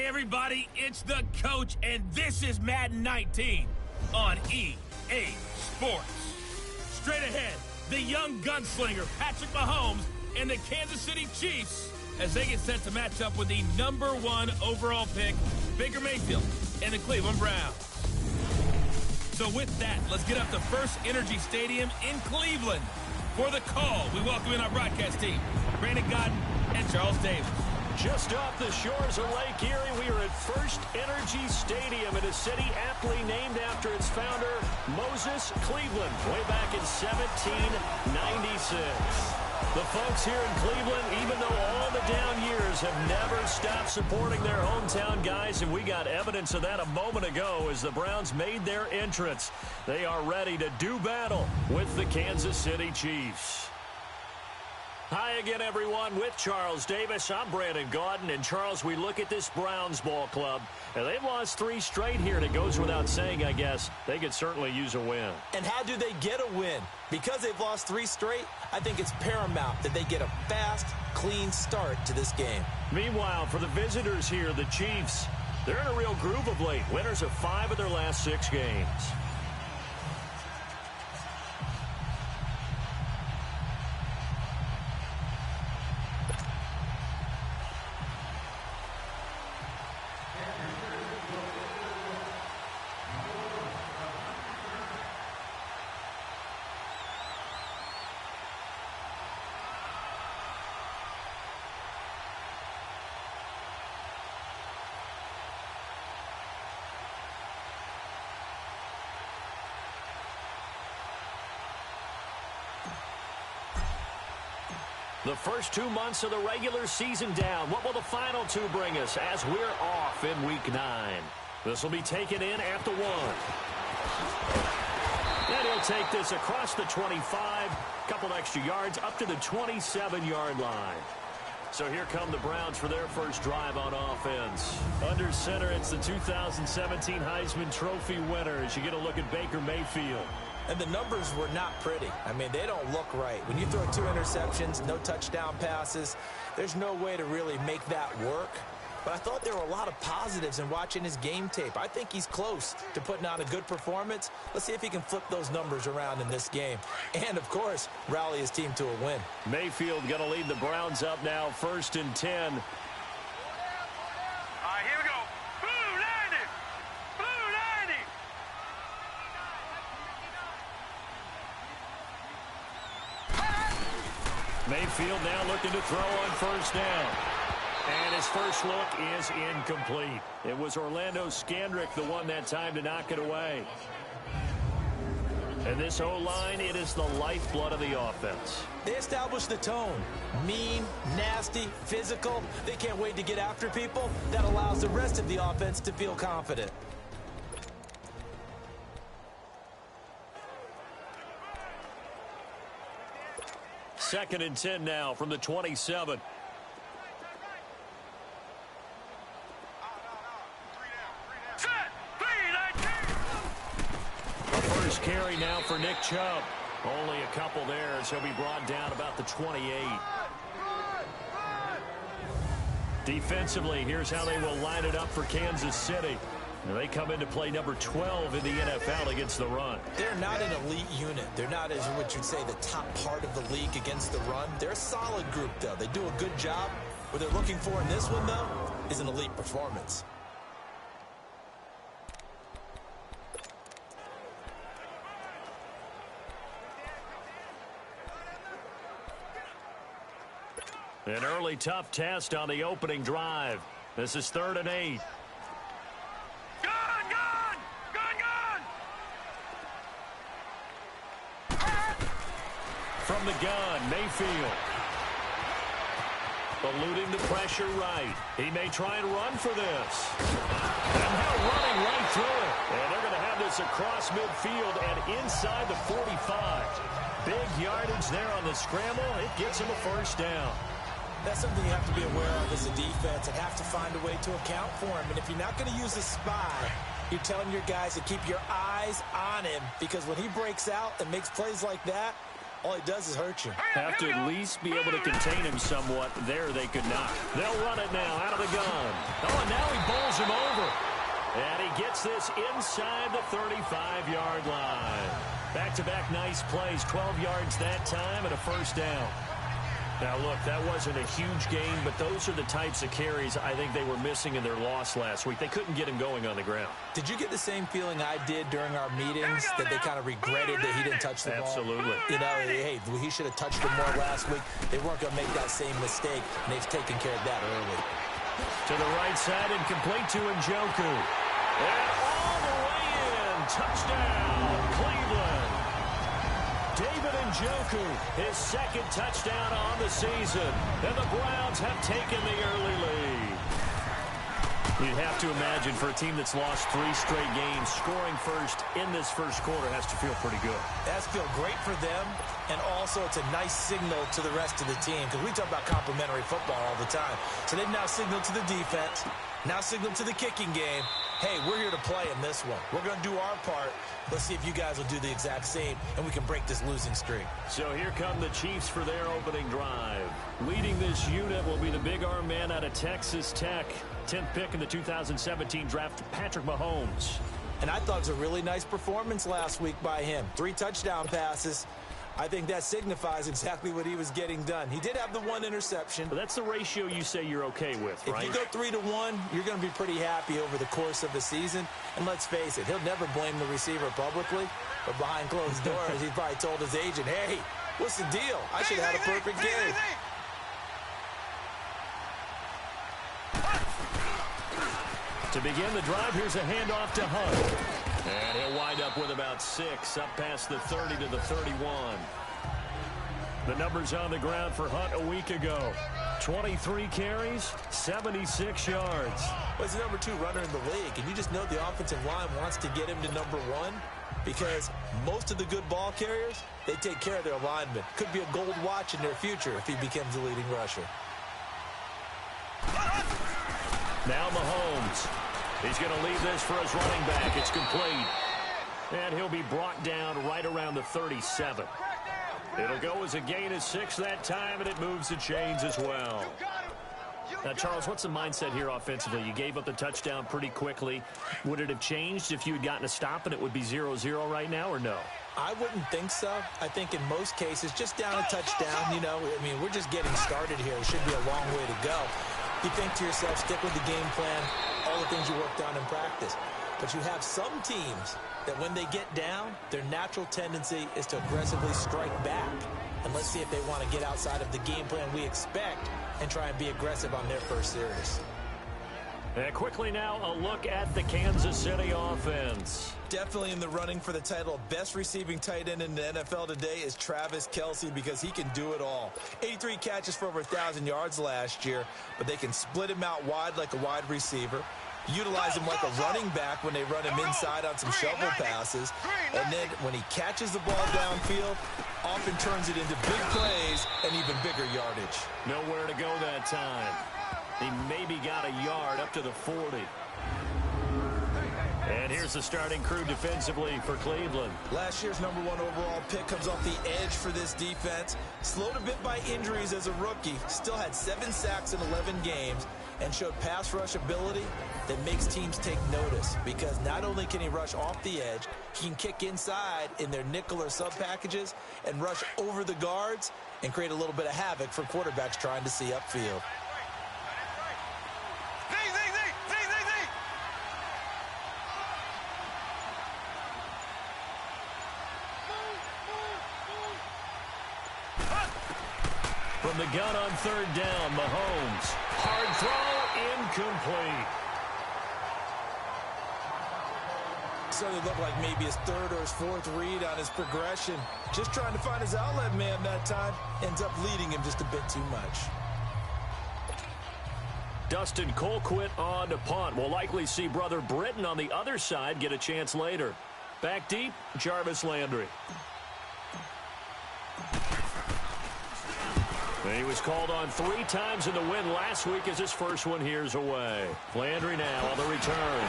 everybody, it's the coach, and this is Madden 19 on EA Sports. Straight ahead, the young gunslinger Patrick Mahomes and the Kansas City Chiefs as they get set to match up with the #1 overall pick, Baker Mayfield, and the Cleveland Browns. So with that, let's get up to First Energy Stadium in Cleveland. For the call, we welcome in our broadcast team, Brandon Gaudin and Charles Davis. Just off the shores of Lake Erie, we are at First Energy Stadium in a city aptly named after its founder, Moses Cleveland, way back in 1796. The folks here in Cleveland, even though all the down years, have never stopped supporting their hometown guys, and we got evidence of that a moment ago as the Browns made their entrance. They are ready to do battle with the Kansas City Chiefs. Hi again, everyone, with Charles Davis. I'm Brandon Gaudin. And, Charles, we look at this Browns ball club, and they've lost 3 straight here, and it goes without saying, I guess, they could certainly use a win. And how do they get a win? Because they've lost 3 straight, I think it's paramount that they get a fast, clean start to this game. Meanwhile, for the visitors here, the Chiefs, they're in a real groove of late. Winners of 5 of their last 6 games. The first 2 months of the regular season down. What will the final 2 bring us as we're off in Week 9? This will be taken in at the 1. And he'll take this across the 25, couple extra yards up to the 27-yard line. So here come the Browns for their first drive on offense. Under center, it's the 2017 Heisman Trophy winner as you get a look at Baker Mayfield. And the numbers were not pretty. I mean, they don't look right. When you throw 2 interceptions, no touchdown passes, there's no way to really make that work. But I thought there were a lot of positives in watching his game tape. I think he's close to putting out a good performance. Let's see if he can flip those numbers around in this game. And, of course, rally his team to a win. Mayfield going to lead the Browns up now, 1st and 10. Mayfield now looking to throw on 1st down. And his first look is incomplete. It was Orlando Scandrick the one that time to knock it away. And this O-line, it is the lifeblood of the offense. They established the tone. Mean, nasty, physical. They can't wait to get after people. That allows the rest of the offense to feel confident. Second and 10 now from the 27. The first carry now for Nick Chubb. Only a couple there as he'll be brought down about the 28. Defensively, here's how they will line it up for Kansas City. And they come into play number 12 in the NFL against the run. They're not an elite unit. They're not, as what you'd say, the top part of the league against the run. They're a solid group, though. They do a good job. What they're looking for in this one, though, is an elite performance. An early tough test on the opening drive. This is 3rd and 8. From the gun, Mayfield. Eluding the pressure right. He may try and run for this. And now running right through it. And they're going to have this across midfield and inside the 45. Big yardage there on the scramble. It gets him a 1st down. That's something you have to be aware of as a defense and have to find a way to account for him. And if you're not going to use a spy, you're telling your guys to keep your eyes on him, because when he breaks out and makes plays like that, all he does is hurt you. Have to at least be able to contain him somewhat. There they could not. They'll run it now out of the gun. Oh, and now he bowls him over. And he gets this inside the 35-yard line. Back-to-back nice plays, 12 yards that time and a first down. Now, look, that wasn't a huge gain, but those are the types of carries I think they were missing in their loss last week. They couldn't get him going on the ground. Did you get the same feeling I did during our meetings, that they kind of regretted that he didn't touch the ball? Absolutely. You know, hey, he should have touched it more last week. They weren't going to make that same mistake, and they've taken care of that early. To the right side and complete to Njoku. And all the way in. Touchdown, Cleveland. David Njoku, his second touchdown on the season. And the Browns have taken the early lead. You'd have to imagine for a team that's lost 3 straight games, scoring first in this first quarter has to feel pretty good. It has to feel great for them, and also it's a nice signal to the rest of the team, because we talk about complimentary football all the time. So they've now signaled to the defense, now signaled to the kicking game, hey, we're here to play in this one. We're going to do our part. Let's see if you guys will do the exact same, and we can break this losing streak. So here come the Chiefs for their opening drive. Leading this unit will be the big arm man out of Texas Tech. 10th pick in the 2017 draft, Patrick Mahomes. And I thought it was a really nice performance last week by him. 3 touchdown passes. I think that signifies exactly what he was getting done. He did have the 1 interception. But that's the ratio you say you're okay with, right? If you go 3-to-1, you're going to be pretty happy over the course of the season. And let's face it, he'll never blame the receiver publicly. But behind closed doors, he probably told his agent, hey, what's the deal? I should have had a perfect game. To begin the drive, here's a handoff to Hunt. And he'll wind up with about 6, up past the 30 to the 31. The numbers on the ground for Hunt a week ago. 23 carries, 76 yards. Well, he's the number 2 runner in the league, and you just know the offensive line wants to get him to number 1 because most of the good ball carriers, they take care of their linemen. Could be a gold watch in their future if he becomes the leading rusher. Now Mahomes. He's going to leave this for his running back. It's complete. And he'll be brought down right around the 37. It'll go as a gain of 6 that time, and it moves the chains as well. Now, Charles, what's the mindset here offensively? You gave up the touchdown pretty quickly. Would it have changed if you had gotten a stop and it would be 0-0 right now, or no? I wouldn't think so. I think in most cases, just down a touchdown, you know, I mean, we're just getting started here. It should be a long way to go. You think to yourself, stick with the game plan, all the things you worked on in practice. But you have some teams that when they get down, their natural tendency is to aggressively strike back. And let's see if they want to get outside of the game plan we expect and try and be aggressive on their first series. And quickly now, a look at the Kansas City offense. Definitely in the running for the title of best receiving tight end in the NFL today is Travis Kelce, because he can do it all. 83 catches for over 1,000 yards last year, but they can split him out wide like a wide receiver, utilize him like a running back when they run him inside on some shovel passes, and then when he catches the ball downfield, often turns it into big plays and even bigger yardage. Nowhere to go that time. He maybe got a yard up to the 40. And here's the starting crew defensively for Cleveland. Last year's #1 overall pick comes off the edge for this defense. Slowed a bit by injuries as a rookie. Still had 7 sacks in 11 games and showed pass rush ability that makes teams take notice, because not only can he rush off the edge, he can kick inside in their nickel or sub packages and rush over the guards and create a little bit of havoc for quarterbacks trying to see upfield. From the gun on 3rd down, Mahomes. Hard throw, incomplete. So it looked like maybe his 3rd or his 4th read on his progression. Just trying to find his outlet man that time. Ends up leading him just a bit too much. Dustin Colquitt on to punt. We'll likely see brother Britton on the other side get a chance later. Back deep, Jarvis Landry. He was called on 3 times in the win last week as his first one here's away. Landry now on the return.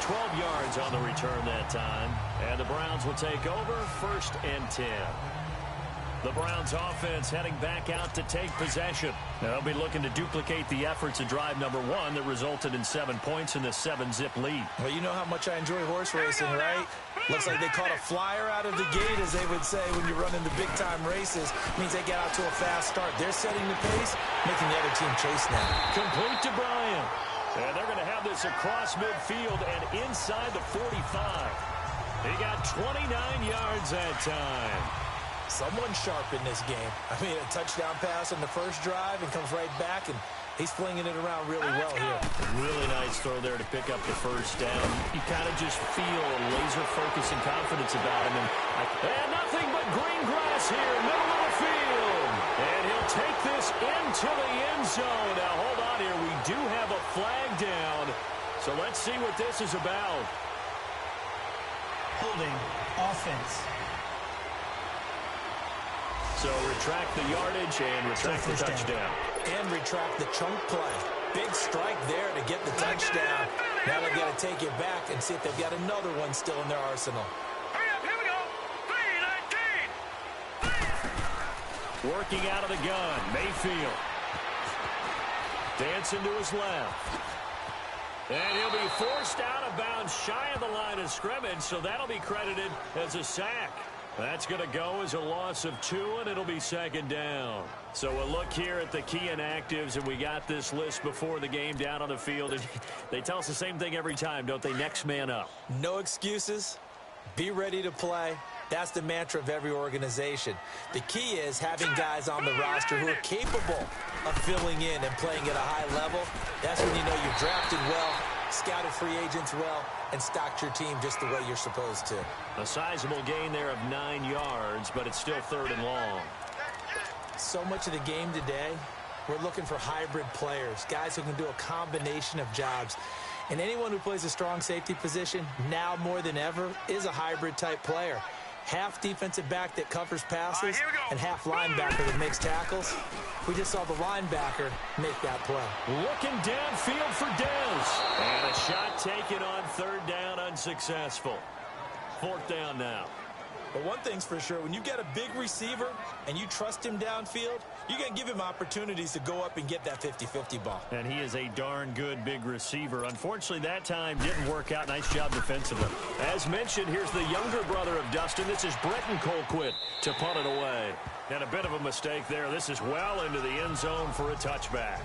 12 yards on the return that time. And the Browns will take over 1st and 10. The Browns offense heading back out to take possession. Now they'll be looking to duplicate the efforts of drive number 1 that resulted in 7 points in the 7-zip lead. Well, you know how much I enjoy horse racing, right? Looks like they caught a flyer out of the gate, as they would say when you're running the big-time races. Means they get out to a fast start. They're setting the pace, making the other team chase now. Complete to Bryant. And they're going to have this across midfield and inside the 45. He got 29 yards that time. Someone sharp in this game. I mean, a touchdown pass on the first drive and comes right back, and he's flinging it around really well here. Really nice throw there to pick up the first down. You kind of just feel a laser focus and confidence about him. And nothing but green grass here, middle of the field. And he'll take this into the end zone. Now, hold on here. We do have a flag down. So let's see what this is about. Holding offense. So retract the yardage and retract the touchdown. And retract the chunk play. Big strike there to get the touchdown. Now they've got to take it back and see if they've got another one still in their arsenal. Hurry up, here we go. 3-19. Working out of the gun, Mayfield. Dancing to his left. And he'll be forced out of bounds shy of the line of scrimmage, so that'll be credited as a sack. That's going to go as a loss of 2, and it'll be 2nd down. So we'll look here at the key inactives, and we got this list before the game down on the field. And they tell us the same thing every time, don't they? Next man up. No excuses. Be ready to play. That's the mantra of every organization. The key is having guys on the roster who are capable of filling in and playing at a high level. That's when you know you've drafted well, scouted free agents well, and stocked your team just the way you're supposed to. A sizable gain there of 9 yards, but it's still 3rd and long. So much of the game today, we're looking for hybrid players, guys who can do a combination of jobs. And anyone who plays a strong safety position, now more than ever, is a hybrid type player. Half defensive back that covers passes and half linebacker that makes tackles. We just saw the linebacker make that play. Looking downfield for Dez. And a shot taken on 3rd down, unsuccessful. 4th down now. But one thing's for sure, when you get a big receiver and you trust him downfield, you're going to give him opportunities to go up and get that 50-50 ball. And he is a darn good big receiver. Unfortunately, that time didn't work out. Nice job defensively. As mentioned, here's the younger brother of Dustin. This is Bretton Colquitt to punt it away. And a bit of a mistake there. This is well into the end zone for a touchback.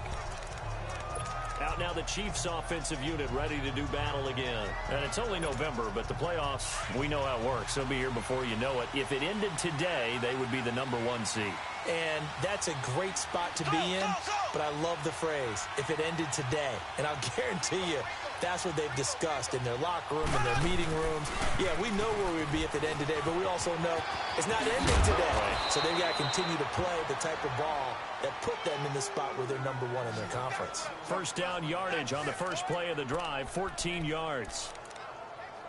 Out now the Chiefs offensive unit ready to do battle again. And it's only November, but the playoffs, we know how it works. They'll be here before you know it. If it ended today, they would be the #1 seed. And that's a great spot to be in, but I love the phrase, if it ended today. And I'll guarantee you, that's what they've discussed in their locker room, in their meeting rooms. Yeah, we know where we'd be if it ended today, but we also know it's not ending today. So they've got to continue to play the type of ball that put them in the spot where they're #1 in their conference. 1st down yardage on the first play of the drive, 14 yards.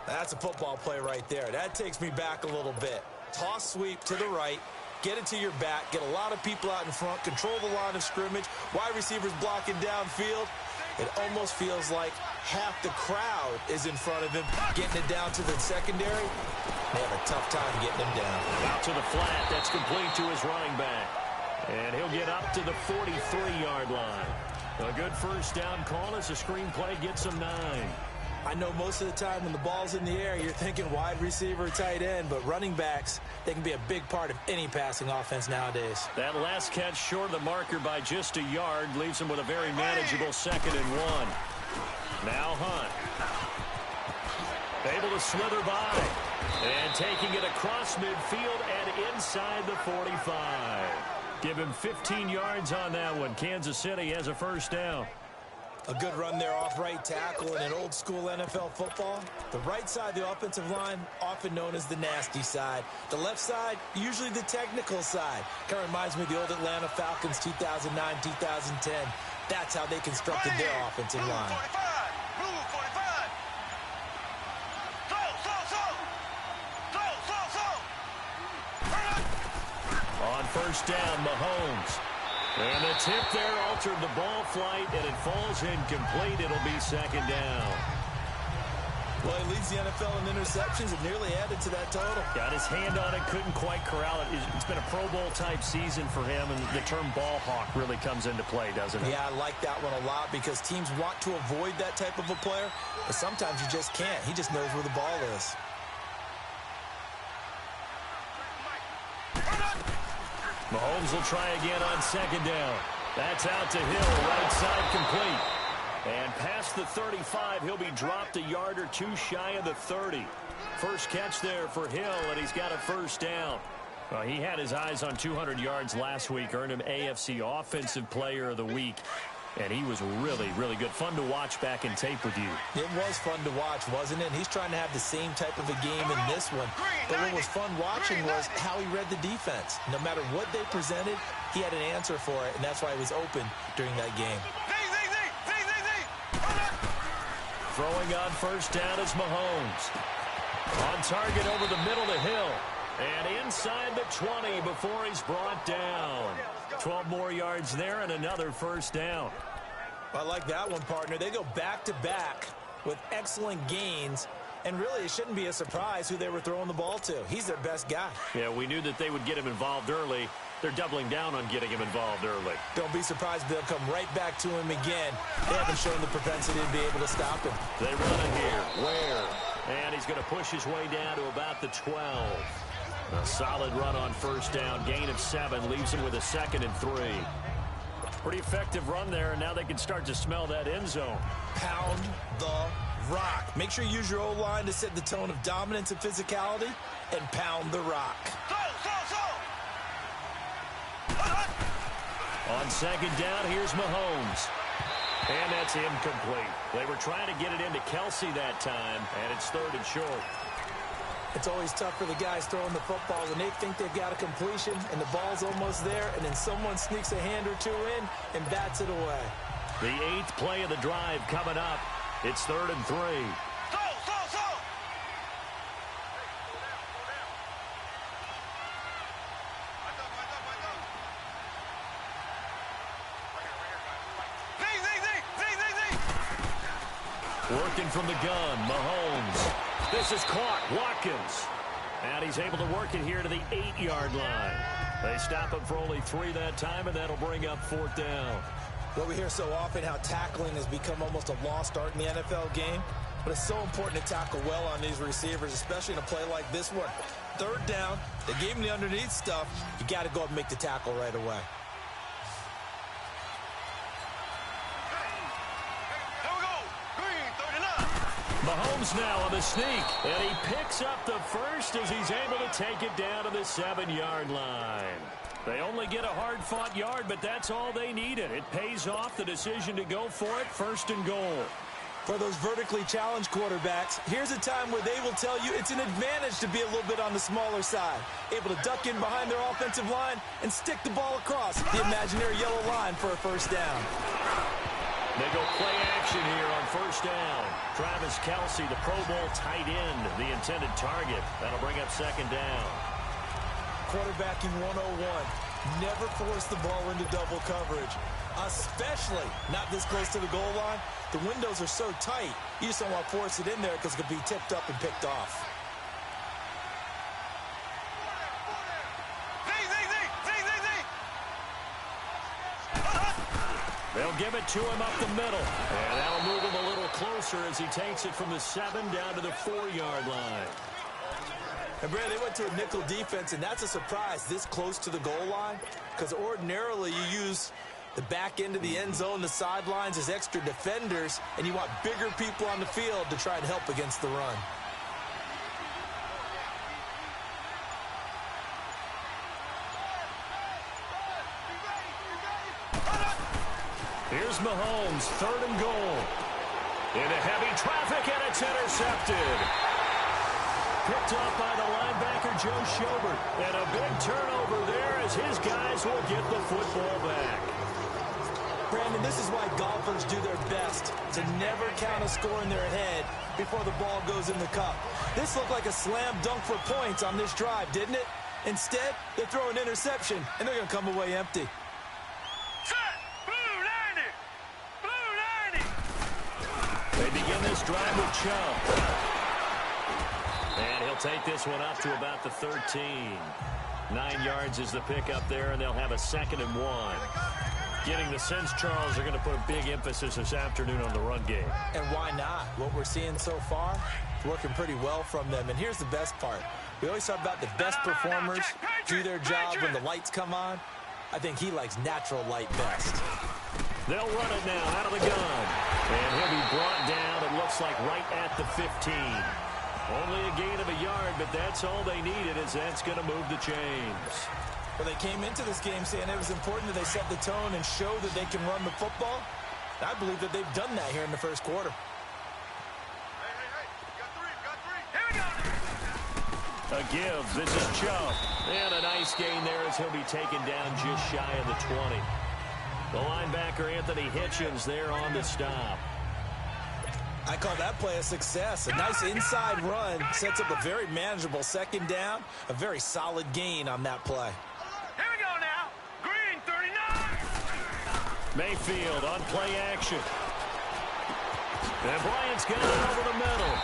That's a football play right there. That takes me back a little bit. Toss sweep to the right. Get it to your back. Get a lot of people out in front. Control the line of scrimmage. Wide receivers blocking downfield. It almost feels like half the crowd is in front of him, getting it down to the secondary. They have a tough time getting him down. Out to the flat. That's complete to his running back. And he'll get up to the 43-yard line. A good 1st down call as a screenplay gets him 9. I know most of the time when the ball's in the air, you're thinking wide receiver, tight end, but running backs, they can be a big part of any passing offense nowadays. That last catch short of the marker by just a yard leaves him with a very manageable 2nd and 1. Now Hunt. Able to slither by. And taking it across midfield and inside the 45. Give him 15 yards on that one. Kansas City has a 1st down. A good run there off right tackle in an old school NFL football. The right side of the offensive line, often known as the nasty side. The left side, usually the technical side. Kind of reminds me of the old Atlanta Falcons 2009, 2010. That's how they constructed their offensive line. Blue 45. On 1st down, Mahomes. And the tip there altered the ball flight, and it falls incomplete. It'll be 2nd down. Well, he leads the NFL in interceptions and nearly added to that total. Got his hand on it, couldn't quite corral it. It's been a Pro Bowl-type season for him, and the term ball hawk really comes into play, doesn't it? Yeah, I like that one a lot because teams want to avoid that type of a player, but sometimes you just can't. He just knows where the ball is. Mahomes will try again on second down. That's out to Hill, right side complete. And past the 35, he'll be dropped a yard or two shy of the 30. First catch there for Hill, and he's got a first down. Well, he had his eyes on 200 yards last week, earned him AFC Offensive Player of the Week. And he was really, really good. Fun to watch back in tape with you. It was fun to watch, wasn't it? And he's trying to have the same type of a game in this one. But what was fun watching was how he read the defense. No matter what they presented, he had an answer for it, and that's why he was open during that game. Throwing on first down is Mahomes. On target over the middle to Hill. And inside the 20 before he's brought down. 12 more yards there and another first down. I like that one, partner. They go back-to-back with excellent gains. And really, it shouldn't be a surprise who they were throwing the ball to. He's their best guy. Yeah, we knew that they would get him involved early. They're doubling down on getting him involved early. Don't be surprised if they'll come right back to him again. They haven't shown the propensity to be able to stop him. They run it here. Ware. And he's going to push his way down to about the 12. A solid run on first down. Gain of 7 leaves him with a 2nd and 3. Pretty effective run there, and now they can start to smell that end zone. Pound the rock. Make sure you use your O-line to set the tone of dominance and physicality, and pound the rock. On second down, here's Mahomes. And that's incomplete. They were trying to get it into Kelsey that time, and it's 3rd and short. It's always tough for the guys throwing the football when they think they've got a completion and the ball's almost there, and then someone sneaks a hand or two in and bats it away. The 8th play of the drive coming up. It's 3rd and 3. Working from the gun, Mahomes. This is caught, Watkins. And he's able to work it here to the 8-yard line. They stop him for only 3 that time, and that'll bring up 4th down. Well, we hear so often how tackling has become almost a lost art in the NFL game. But it's so important to tackle well on these receivers, especially in a play like this one. 3rd down, they gave him the underneath stuff. You got to go up and make the tackle right away. Mahomes now on the sneak, and he picks up the first as he's able to take it down to the 7-yard line. They only get a hard-fought yard, but that's all they needed. It pays off the decision to go for it, 1st and goal. For those vertically challenged quarterbacks, here's a time where they will tell you it's an advantage to be a little bit on the smaller side. Able to duck in behind their offensive line and stick the ball across the imaginary yellow line for a first down. They go play action here on first down. Travis Kelsey, the Pro Bowl tight end, the intended target. That'll bring up 2nd down. Quarterbacking 101. Never force the ball into double coverage, especially not this close to the goal line. The windows are so tight, you just don't want to force it in there because it could be tipped up and picked off. They'll give it to him up the middle. And that'll move him a little closer as he takes it from the 7 down to the 4-yard line. And Brad, they went to a nickel defense, and that's a surprise this close to the goal line, because ordinarily you use the back end of the end zone, the sidelines as extra defenders, and you want bigger people on the field to try and help against the run. Here's Mahomes, 3rd and goal. Into heavy traffic, and it's intercepted. Picked up by the linebacker, Joe Schobert. And a big turnover there as his guys will get the football back. Brandon, this is why golfers do their best to never count a score in their head before the ball goes in the cup. This looked like a slam dunk for points on this drive, didn't it? Instead, they throw an interception, and they're going to come away empty. They begin this drive with Chubb. take this one up to about the 13. 9 yards is the pickup there, and they'll have a 2nd and 1. Getting the sense Charles are going to put a big emphasis this afternoon on the run game. And why not? What we're seeing so far, working pretty well from them. And here's the best part. We always talk about the best performers do their job when the lights come on. I think he likes natural light best. They'll run it now out of the gun. And he'll be brought down, it looks like, right at the 15. Only a gain of a yard, but that's all they needed, as that's going to move the chains. Well, they came into this game saying it was important that they set the tone and show that they can run the football. I believe that they've done that here in the first quarter. Hey, got three. Here we go. A give. This is Chubb. And a nice gain there as he'll be taken down just shy of the 20. The linebacker, Anthony Hitchens, there on the stop. I call that play a success. A nice inside run sets up a very manageable 2nd down. A very solid gain on that play. Here we go now. Green, 39. Mayfield on play action. And Bryant's got it over the middle.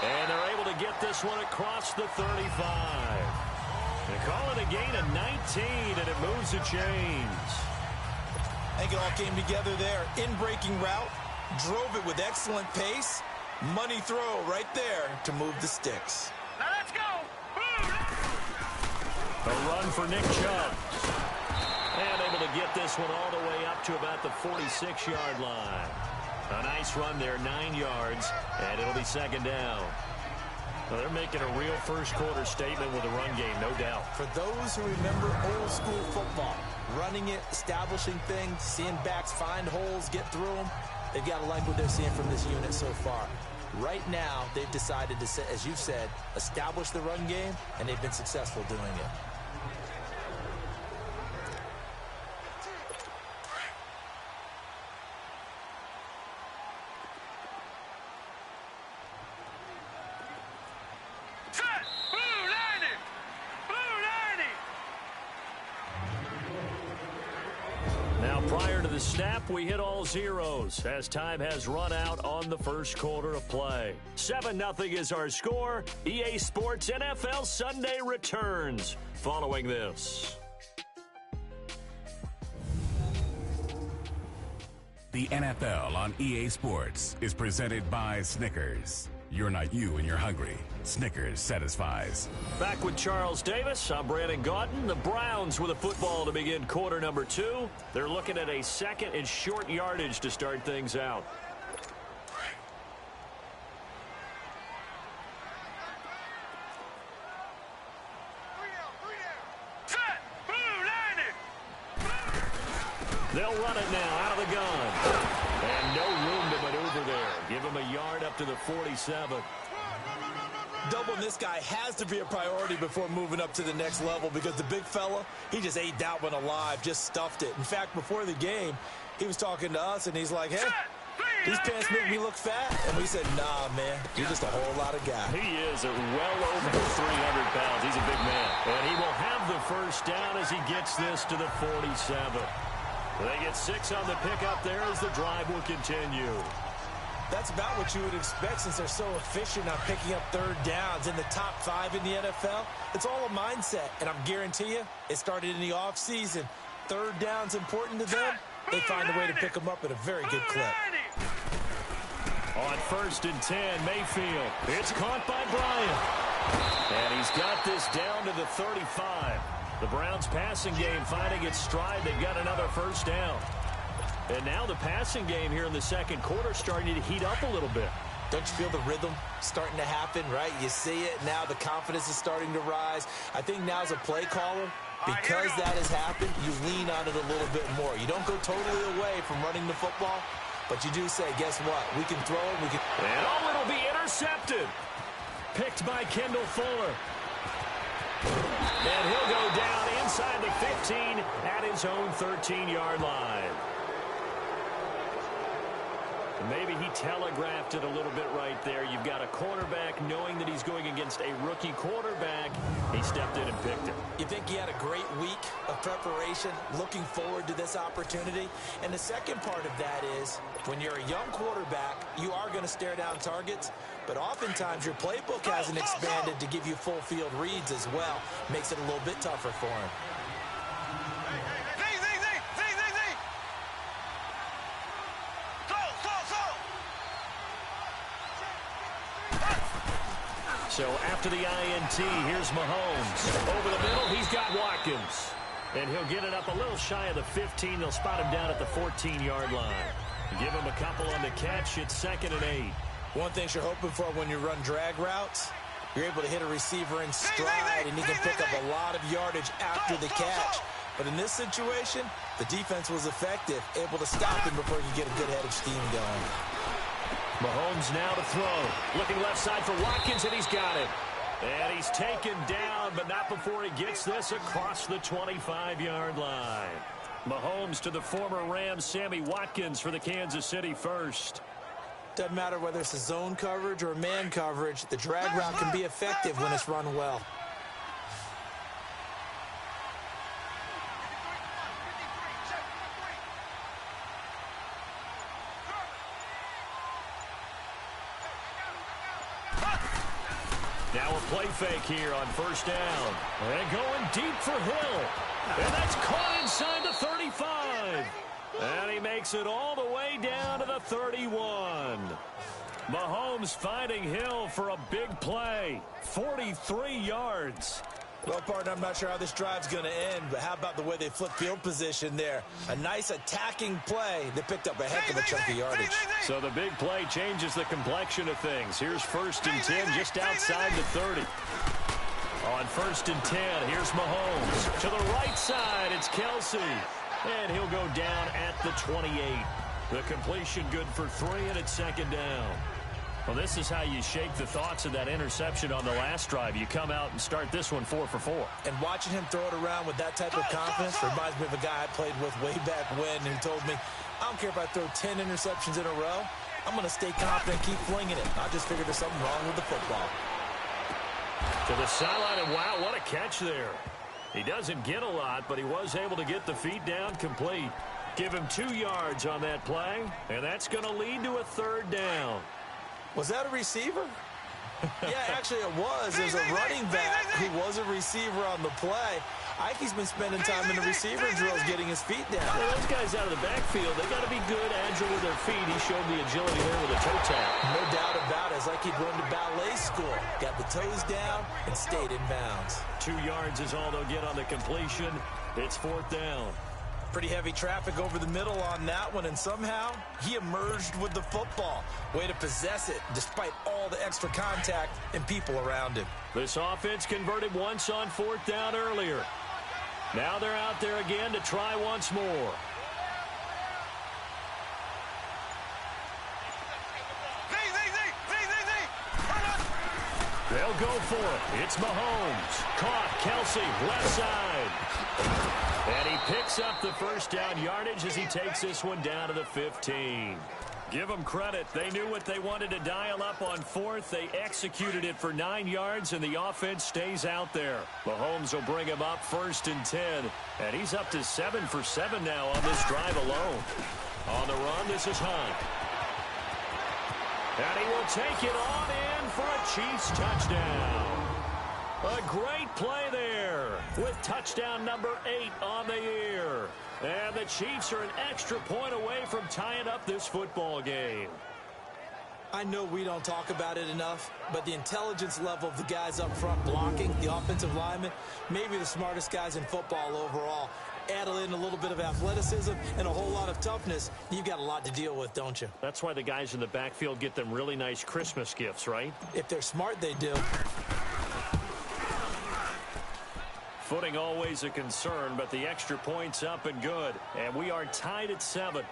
And they're able to get this one across the 35. They call it a gain of 19, and it moves the chains. I think it all came together there. In-breaking route. Drove it with excellent pace. Money throw right there to move the sticks. Now let's go. A run for Nick Chubb. And able to get this one all the way up to about the 46-yard line. A nice run there, 9 yards, and it'll be 2nd down. Well, they're making a real first-quarter statement with the run game, no doubt. For those who remember old-school football, running it, establishing things, seeing backs find holes, get through them, they've got to like what they're seeing from this unit so far. Right now, they've decided to, as you've said, establish the run game, and they've been successful doing it. Set. Blue 90. Blue 90. Now, prior to the snap, we hit all zeros as time has run out on the first quarter of play. 7-0 is our score. EA Sports NFL Sunday returns following this. The NFL on EA Sports is presented by Snickers. You're not you and you're hungry. Snickers satisfies. Back with Charles Davis. I'm Brandon Gaudin. The Browns with a football to begin quarter number 2. They're looking at a 2nd and short yardage to start things out. Set. Blue 90. They'll run it now out of the gun. And no room to maneuver there. Give him a yard up to the 47. Doubling this guy has to be a priority before moving up to the next level because the big fella, he just ate that one alive, just stuffed it. In fact, before the game, he was talking to us, and he's like, hey, these pants make me look fat. And we said, nah, man, you're just a whole lot of guy. He is well over 300 pounds. He's a big man. And he will have the first down as he gets this to the 47. They get 6 on the pickup there as the drive will continue. That's about what you would expect since they're so efficient on picking up 3rd downs in the top 5 in the NFL. It's all a mindset, and I'm guarantee you it started in the offseason. 3rd down's important to them. They find a way to pick them up at a very good clip. On 1st and 10, Mayfield. It's caught by Bryant. And he's got this down to the 35. The Browns' passing game finding its stride. They've got another first down. And now the passing game here in the second quarter starting to heat up a little bit. Don't you feel the rhythm starting to happen, right? You see it now. The confidence is starting to rise. I think now as a play caller, because that has happened, you lean on it a little bit more. You don't go totally away from running the football, but you do say, guess what? We can throw it. We can. And oh, it'll be intercepted. Picked by Kendall Fuller. And he'll go down inside the 15 at his own 13-yard line. Maybe he telegraphed it a little bit right there. You've got a cornerback knowing that he's going against a rookie quarterback. He stepped in and picked him. You think he had a great week of preparation, looking forward to this opportunity? And the second part of that is, when you're a young quarterback, you are going to stare down targets, but oftentimes your playbook hasn't expanded to give you full field reads as well. Makes it a little bit tougher for him. So after the INT, here's Mahomes. Over the middle, he's got Watkins. And he'll get it up a little shy of the 15. They'll spot him down at the 14-yard line. Give him a couple on the catch. It's 2nd and 8. One thing you're hoping for when you run drag routes, you're able to hit a receiver in stride, and he can pick up a lot of yardage after the catch. But in this situation, the defense was effective, able to stop him before he could get a good head of steam going. Mahomes now to throw. Looking left side for Watkins, and he's got it. And he's taken down, but not before he gets this across the 25-yard line. Mahomes to the former Rams, Sammy Watkins, for the Kansas City first. Doesn't matter whether it's a zone coverage or man coverage, the drag route can be effective when it's run well. Now a play fake here on first down. And going deep for Hill. And that's caught inside the 35. And he makes it all the way down to the 31. Mahomes finding Hill for a big play. 43 yards. Well, partner, I'm not sure how this drive's going to end, but how about the way they flip field position there? A nice attacking play. They picked up a heck of a chunk of yardage. So the big play changes the complexion of things. Here's 1st and 10 just outside the 30. On 1st and 10, here's Mahomes. To the right side, it's Kelsey. And he'll go down at the 28. The completion good for 3, and it's 2nd down. Well, this is how you shake the thoughts of that interception on the last drive. You come out and start this one 4 for 4. And watching him throw it around with that type of confidence reminds me of a guy I played with way back when who told me, I don't care if I throw 10 interceptions in a row. I'm going to stay confident, keep flinging it. I just figured there's something wrong with the football. To the sideline, and wow, what a catch there. He doesn't get a lot, but he was able to get the feet down complete. Give him 2 yards on that play, and that's going to lead to a 3rd down. Was that a receiver? Yeah, actually it was. There's a running back who was a receiver on the play. Ike's been spending time in the receiver drills getting his feet down. Well, those guys out of the backfield, they got to be good, agile with their feet. He showed the agility there with a toe tap. No doubt about it. It's like he'd run to ballet school. Got the toes down and stayed in bounds. 2 yards is all they'll get on the completion. It's 4th down. Pretty heavy traffic over the middle on that one, and somehow he emerged with the football. Way to possess it despite all the extra contact and people around him. This offense converted once on 4th down earlier. Now they're out there again to try once more. They'll go for it. It's Mahomes. Caught. Kelsey, left side. And he picks up the first down yardage as he takes this one down to the 15. Give them credit. They knew what they wanted to dial up on 4th. They executed it for 9 yards, and the offense stays out there. Mahomes will bring him up 1st and 10. And he's up to 7 for 7 now on this drive alone. On the run, this is Hunt. And he will take it on in for a Chiefs touchdown. A great play there with touchdown number 8 on the year. And the Chiefs are an extra point away from tying up this football game. I know we don't talk about it enough, but the intelligence level of the guys up front blocking, the offensive linemen, maybe the smartest guys in football overall. Add in a little bit of athleticism and a whole lot of toughness, you've got a lot to deal with, don't you? That's why the guys in the backfield get them really nice Christmas gifts, right? If they're smart, they do. Footing always a concern, but the extra point's up and good. And we are tied at 7.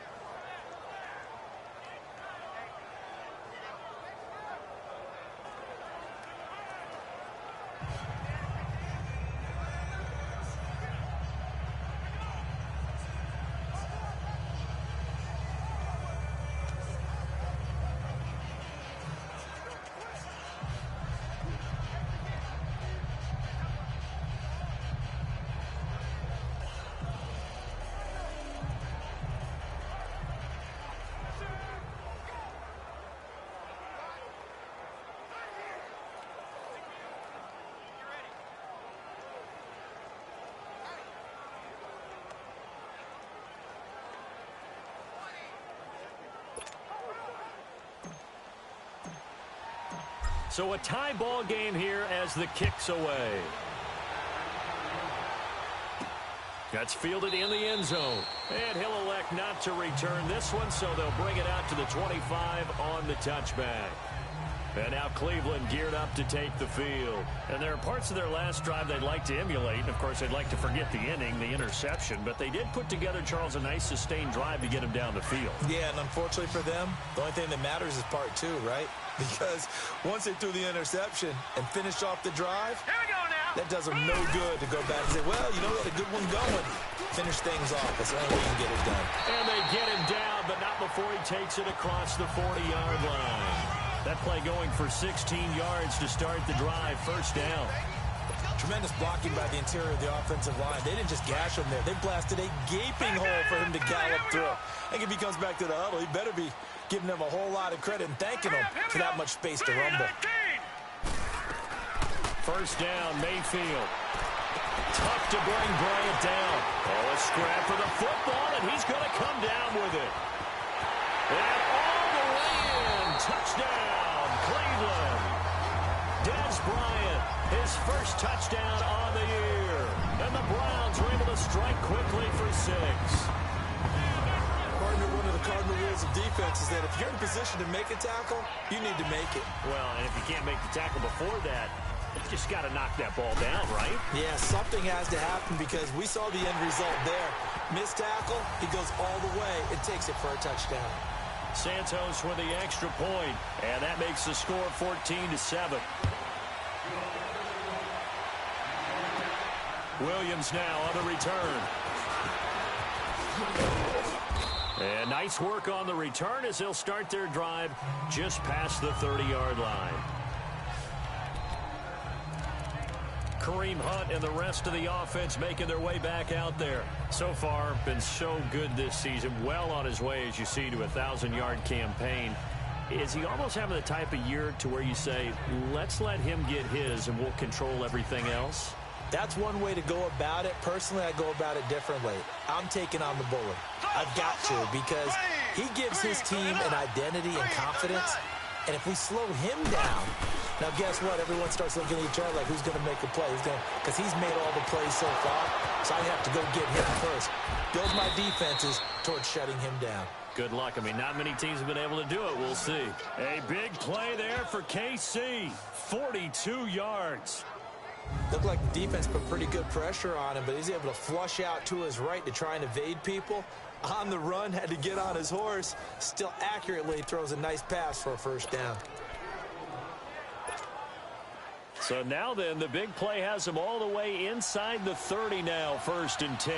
So a tie ball game here as the kick's away. That's fielded in the end zone. And he'll elect not to return this one, so they'll bring it out to the 25 on the touchback. And now Cleveland geared up to take the field. And there are parts of their last drive they'd like to emulate. And, of course, they'd like to forget the inning, the interception. But they did put together, Charles, a nice sustained drive to get him down the field. Yeah, and unfortunately for them, the only thing that matters is part two, right? Because once they threw the interception and finished off the drive, Here we go now. that does them no good to go back and say, well, you know, we had a good one going. Finish things off. That's the only way you can get it done. And they get him down, but not before he takes it across the 40-yard line. That play going for 16 yards to start the drive. First down. Tremendous blocking by the interior of the offensive line. They didn't just gash him there. They blasted a gaping hole for him to gallop through. I think if he comes back to the huddle, he better be giving them a whole lot of credit and thanking them for that much space to rumble. First down, Mayfield. Tough to bring Bryant down. Oh, a scrap for the football, and he's going to come down with it. And all the way in. Touchdown, Cleveland. Dez Bryant, his first touchdown on the year. And the Browns are able to strike quickly for 6. Partner, one of the cardinal rules of defense is that if you're in position to make a tackle, you need to make it. Well, and if you can't make the tackle before that, you just got to knock that ball down, right? Yeah, something has to happen because we saw the end result there. Missed tackle, he goes all the way and takes it for a touchdown. Santos with the extra point, and that makes the score 14-7. Williams now on the return. And nice work on the return as they'll start their drive just past the 30-yard line. Kareem Hunt and the rest of the offense making their way back out there. So far, been so good this season. Well on his way, as you see, to a 1,000-yard campaign. Is he almost having the type of year to where you say, let's let him get his and we'll control everything else? That's one way to go about it. Personally, I go about it differently. I'm taking on the bully. I've got to, because he gives his team an identity and confidence. And if we slow him down, now guess what? Everyone starts looking at each other like, who's going to make a play? Because he's made all the plays so far, so I have to go get him first. Build my defenses towards shutting him down. Good luck. I mean, not many teams have been able to do it. We'll see. A big play there for KC. 42 yards. Looked like the defense put pretty good pressure on him, but he's able to flush out to his right to try and evade people. On the run, had to get on his horse. Still accurately throws a nice pass for a first down. So now then, the big play has him all the way inside the 30 now, 1st and 10.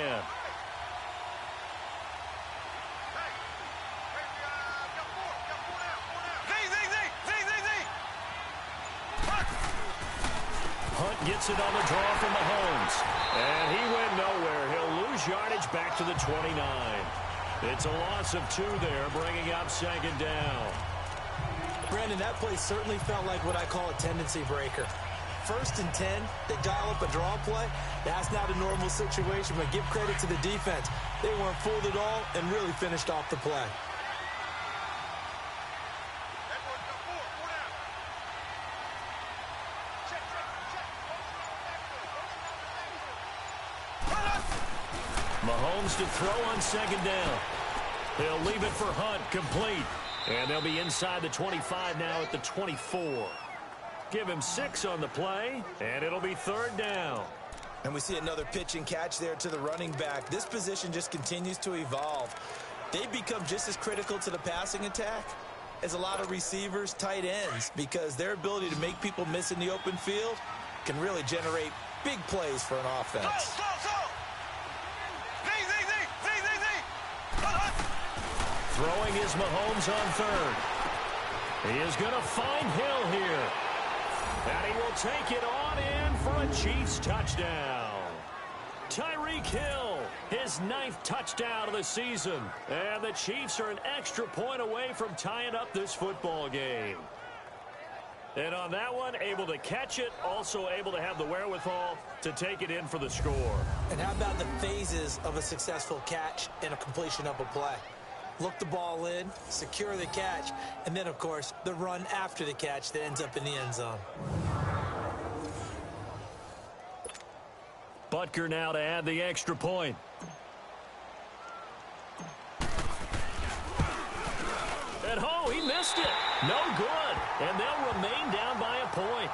Hunt gets it on the draw from Mahomes. And he went nowhere. He'll lose yardage back to the 29. It's a loss of 2 there, bringing up 2nd down. Brandon, that play certainly felt like what I call a tendency breaker. 1st and 10, they dial up a draw play. That's not a normal situation, but give credit to the defense. They weren't fooled at all and really finished off the play. Mahomes to throw on 2nd down. He'll leave it for Hunt, complete. And they'll be inside the 25 now at the 24. Give him 6 on the play, and it'll be 3rd down. And we see another pitch and catch there to the running back. This position just continues to evolve. They become just as critical to the passing attack as a lot of receivers, tight ends, because their ability to make people miss in the open field can really generate big plays for an offense. Throwing is Mahomes on 3rd. He is going to find Hill here. And he will take it on in for a Chiefs touchdown. Tyreek Hill, his 9th touchdown of the season. And the Chiefs are an extra point away from tying up this football game. And on that one, able to catch it, also able to have the wherewithal to take it in for the score. And how about the phases of a successful catch and a completion of a play? look the ball in, secure the catch, and then, of course, the run after the catch that ends up in the end zone. Butker now to add the extra point. And oh, he missed it. No good. And they'll remain down by a point.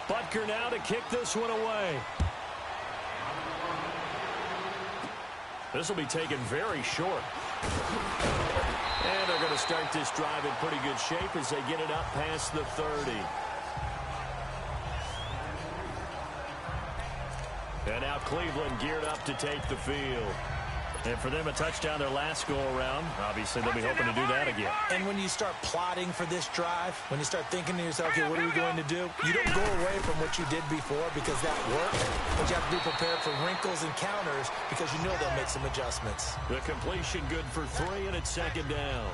Butker now to kick this one away. This will be taken very short. And they're going to start this drive in pretty good shape as they get it up past the 30. And now Cleveland geared up to take the field. And for them, a touchdown their last go-around. Obviously, they'll be hoping to do that again. And when you start plotting for this drive, when you start thinking to yourself, okay, what are we going to do? You don't go away from what you did before because that worked, but you have to be prepared for wrinkles and counters because you know they'll make some adjustments. The completion good for 3, and it's second down.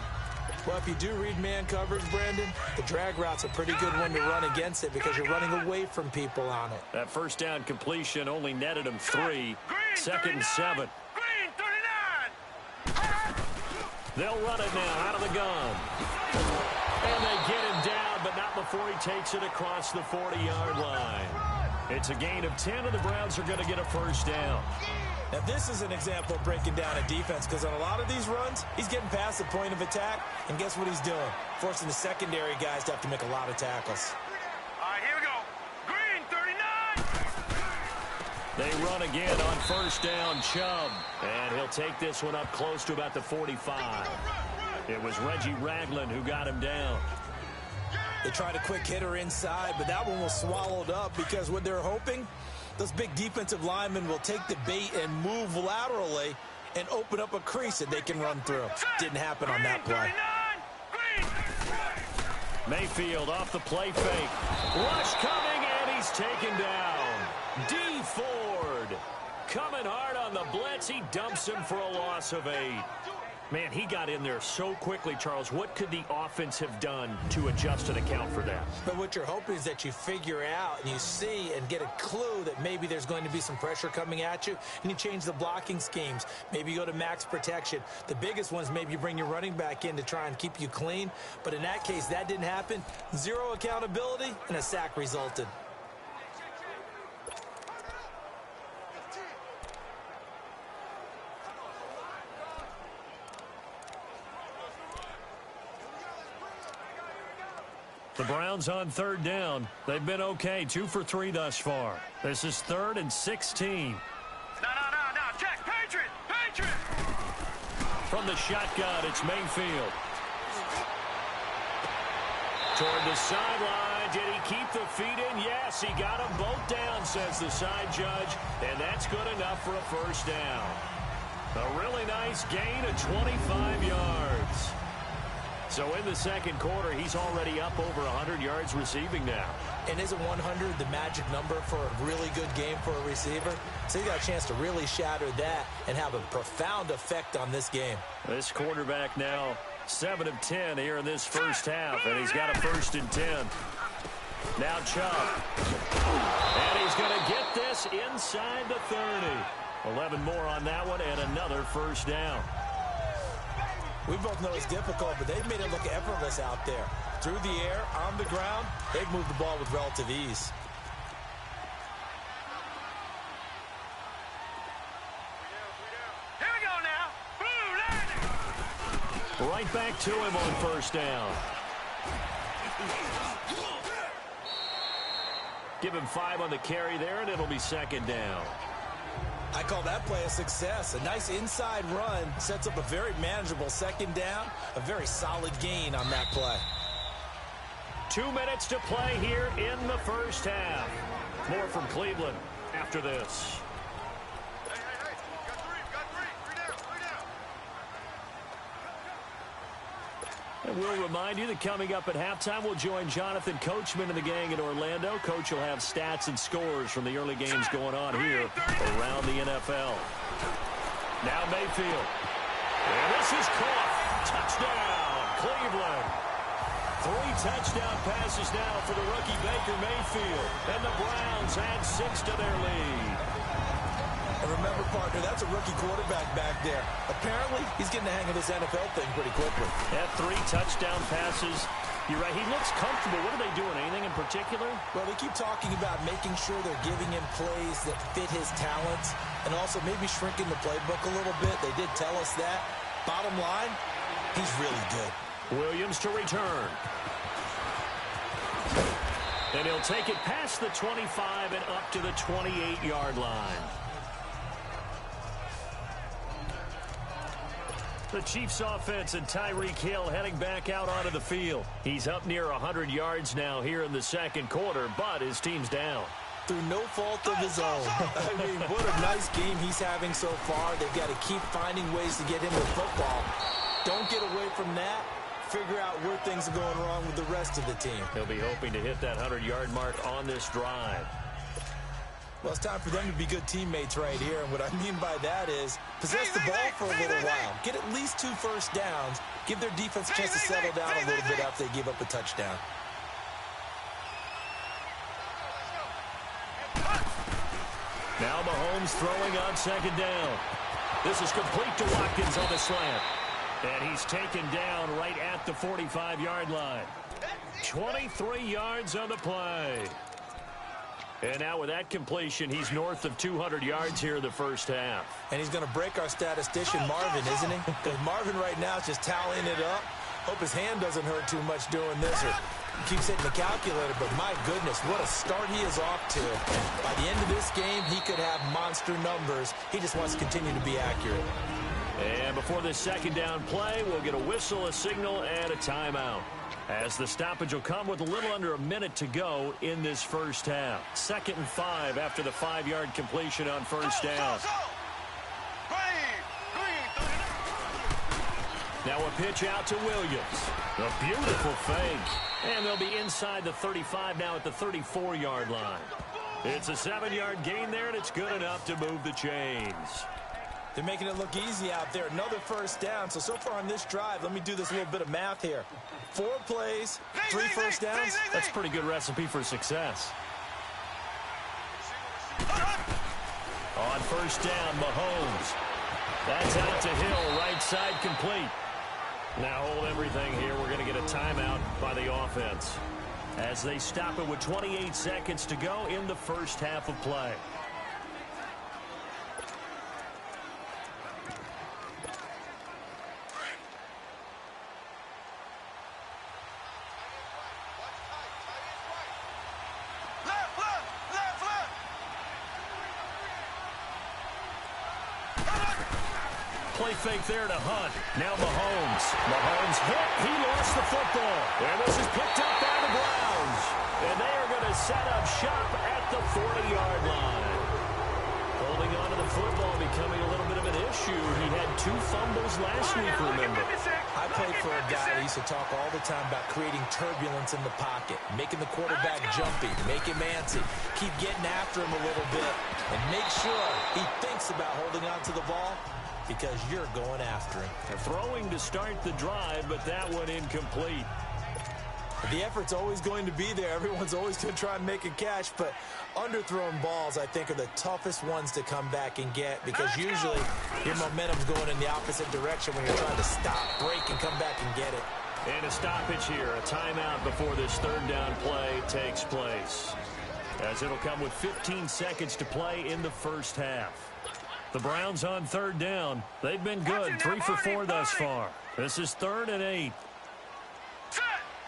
Well, if you do read man coverage, Brandon, the drag route's a pretty good one to run against it because you're running away from people on it. That first down completion only netted him 3. Second and 7. They'll run it now out of the gun. And they get him down, but not before he takes it across the 40-yard line. It's a gain of 10, and the Browns are going to get a first down. Now, this is an example of breaking down a defense because on a lot of these runs, he's getting past the point of attack, and guess what he's doing? Forcing the secondary guys to have to make a lot of tackles. All right, here we go. Green, 39. They run again on first down, Chubb. And he'll take this one up close to about the 45. It was Reggie Ragland who got him down. They tried a quick hitter inside, but that one was swallowed up because what they're hoping, those big defensive linemen will take the bait and move laterally and open up a crease that they can run through. Didn't happen on that play. Mayfield off the play fake. Rush coming, and he's taken down. D. Ford coming hard on the blitz. He dumps him for a loss of 8. Man, he got in there so quickly, Charles. What could the offense have done to adjust and account for that? But what you're hoping is that you figure out and you see and get a clue that maybe there's going to be some pressure coming at you, and you change the blocking schemes. Maybe you go to max protection. The biggest one is maybe you bring your running back in to try and keep you clean. But in that case, that didn't happen. 0 accountability, and a sack resulted. The Browns on third down. They've been okay, 2 for 3 thus far. This is 3rd and 16. No, Jack, Patriot! From the shotgun, it's Mayfield. Toward the sideline. Did he keep the feet in? Yes, he got them both down, says the side judge. And that's good enough for a first down. A really nice gain of 25 yards. So in the second quarter, he's already up over 100 yards receiving now. And isn't 100 the magic number for a really good game for a receiver? So he got a chance to really shatter that and have a profound effect on this game. This quarterback now 7 of 10 here in this first half, and he's got a 1st and 10. Now Chubb. And he's going to get this inside the 30. 11 more on that one, and another first down. We both know it's difficult, but they've made it look effortless out there. Through the air, on the ground, they've moved the ball with relative ease. Here we go now. Blue Lightning. Right back to him on first down. Give him 5 on the carry there, and it'll be second down. I call that play a success. A nice inside run sets up a very manageable second down. A very solid gain on that play. 2 minutes to play here in the first half. More from Cleveland after this. Hey. Got three. Three down. And we'll remind you that coming up at halftime, we'll join Jonathan Coachman and the gang in Orlando. Coach will have stats and scores from the early games going on here around the NFL. Now Mayfield. And this is caught. Touchdown, Cleveland. 3 touchdown passes now for the rookie Baker Mayfield. And the Browns add 6 to their lead. And remember, partner, that's a rookie quarterback back there. Apparently, he's getting the hang of this NFL thing pretty quickly. Had 3 touchdown passes. You're right, he looks comfortable. What are they doing? Anything in particular? Well, they keep talking about making sure they're giving him plays that fit his talents and also maybe shrinking the playbook a little bit. They did tell us that. Bottom line, he's really good. Williams to return. And he'll take it past the 25 and up to the 28-yard line. The Chiefs offense and Tyreek Hill heading back out onto the field. He's up near 100 yards now here in the second quarter, but his team's down. Through no fault of his own. I mean, what a nice game he's having so far. They've got to keep finding ways to get him the football. Don't get away from that. Figure out where things are going wrong with the rest of the team. He'll be hoping to hit that 100-yard mark on this drive. Well, it's time for them to be good teammates right here. And what I mean by that is possess the ball for a little while. Get at least 2 first downs. Give their defense a chance to settle down a little bit after they give up a touchdown. Now Mahomes throwing on second down. This is complete to Watkins on the slant. And he's taken down right at the 45-yard line. 23 yards on the play. And now with that completion, he's north of 200 yards here in the first half. And he's going to break our statistician, Marvin, isn't he? Because Marvin right now is just tallying it up. Hope his hand doesn't hurt too much doing this or keeps hitting the calculator. But my goodness, what a start he is off to. By the end of this game, he could have monster numbers. He just wants to continue to be accurate. And before this second down play, we'll get a whistle, a signal, and a timeout. As the stoppage will come with a little under a minute to go in this first half. 2nd and 5 after the 5-yard completion on first down. Now a pitch out to Williams. A beautiful fake. And they'll be inside the 35 now at the 34-yard line. It's a 7-yard gain there, and it's good enough to move the chains. They're making it look easy out there. Another first down. So far on this drive, let me do this little bit of math here. 4 plays, 3 first downs. That's a pretty good recipe for success. On first down, Mahomes. That's out to Hill, right side complete. Now hold everything here. We're going to get a timeout by the offense as they stop it with 28 seconds to go in the first half of play. Play fake there to Hunt. Now Mahomes. Mahomes hit. He lost the football. And this is picked up by the Browns. And they are going to set up shop at the 40-yard line. Holding on to the football becoming a little bit of an issue. He had 2 fumbles last week, remember. I played for a guy that used to talk all the time about creating turbulence in the pocket, making the quarterback jumpy, make him antsy, keep getting after him a little bit, and make sure he thinks about holding on to the ball, because you're going after him. They're throwing to start the drive, but that one incomplete. The effort's always going to be there. Everyone's always going to try and make a catch, but underthrown balls, I think, are the toughest ones to come back and get because usually your momentum's going in the opposite direction when you're trying to stop, break, and come back and get it. And a stoppage here, a timeout before this third down play takes place. As it'll come with 15 seconds to play in the first half. The Browns on third down. They've been good, 3 for 4 thus far. This is 3rd and 8. Set.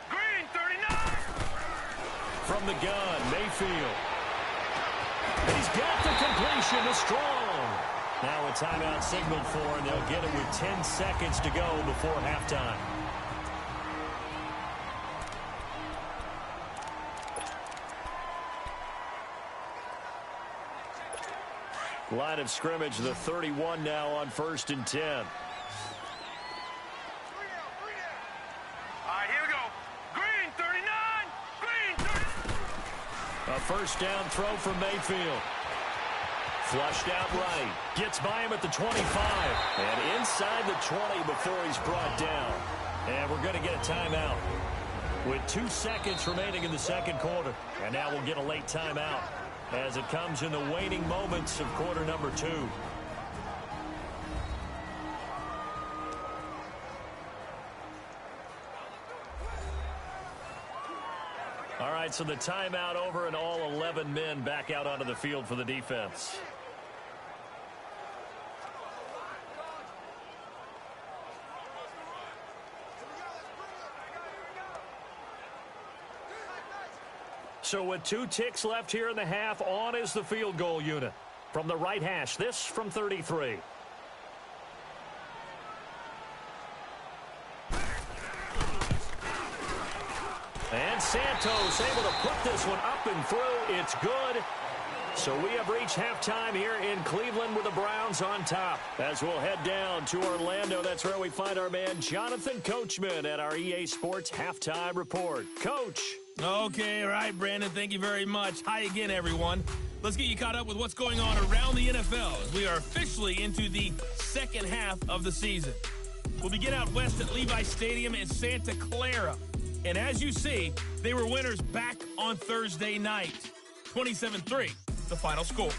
Green, 39. From the gun, Mayfield. He's got the completion to Strong. Now a timeout signaled for, and they'll get it with 10 seconds to go before halftime. Line of scrimmage, the 31 now on 1st and 10. All right, here we go. Green, 39. Green, 30. A first down throw from Mayfield. Flushed out right. Gets by him at the 25. And inside the 20 before he's brought down. And we're going to get a timeout. with 2 seconds remaining in the second quarter. And now we'll get a late timeout as it comes in the waning moments of quarter number 2. All right, so the timeout over and all 11 men back out onto the field for the defense. So with 2 ticks left here in the half, on is the field goal unit. From the right hash, this from 33. And Santos able to put this one up and through. It's good. So we have reached halftime here in Cleveland with the Browns on top. As we'll head down to Orlando, that's where we find our man Jonathan Coachman at our EA Sports Halftime Report. Coach. Okay, all right, Brandon, thank you very much. Hi again, everyone. Let's get you caught up with what's going on around the NFL as we are officially into the second half of the season. We'll begin out west at Levi Stadium in Santa Clara. And as you see, they were winners back on Thursday night. 27-3, the final score.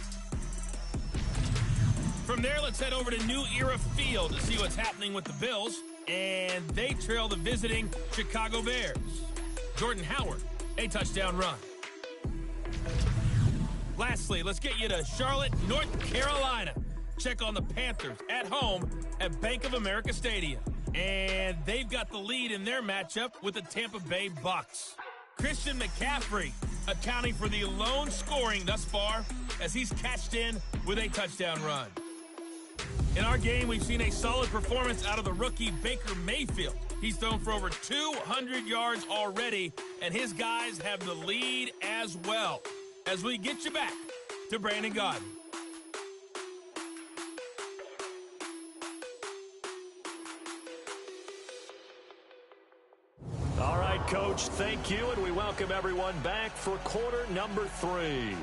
From there, let's head over to New Era Field to see what's happening with the Bills. And they trail the visiting Chicago Bears. Jordan Howard, a touchdown run. Lastly, let's get you to Charlotte, North Carolina. Check on the Panthers at home at Bank of America Stadium. And they've got the lead in their matchup with the Tampa Bay Bucks. Christian McCaffrey accounting for the lone scoring thus far as he's cashed in with a touchdown run. In our game, we've seen a solid performance out of the rookie Baker Mayfield. He's thrown for over 200 yards already, and his guys have the lead as well. As we get you back to Brandon Gaudin. All right, Coach, thank you, and we welcome everyone back for quarter number 3.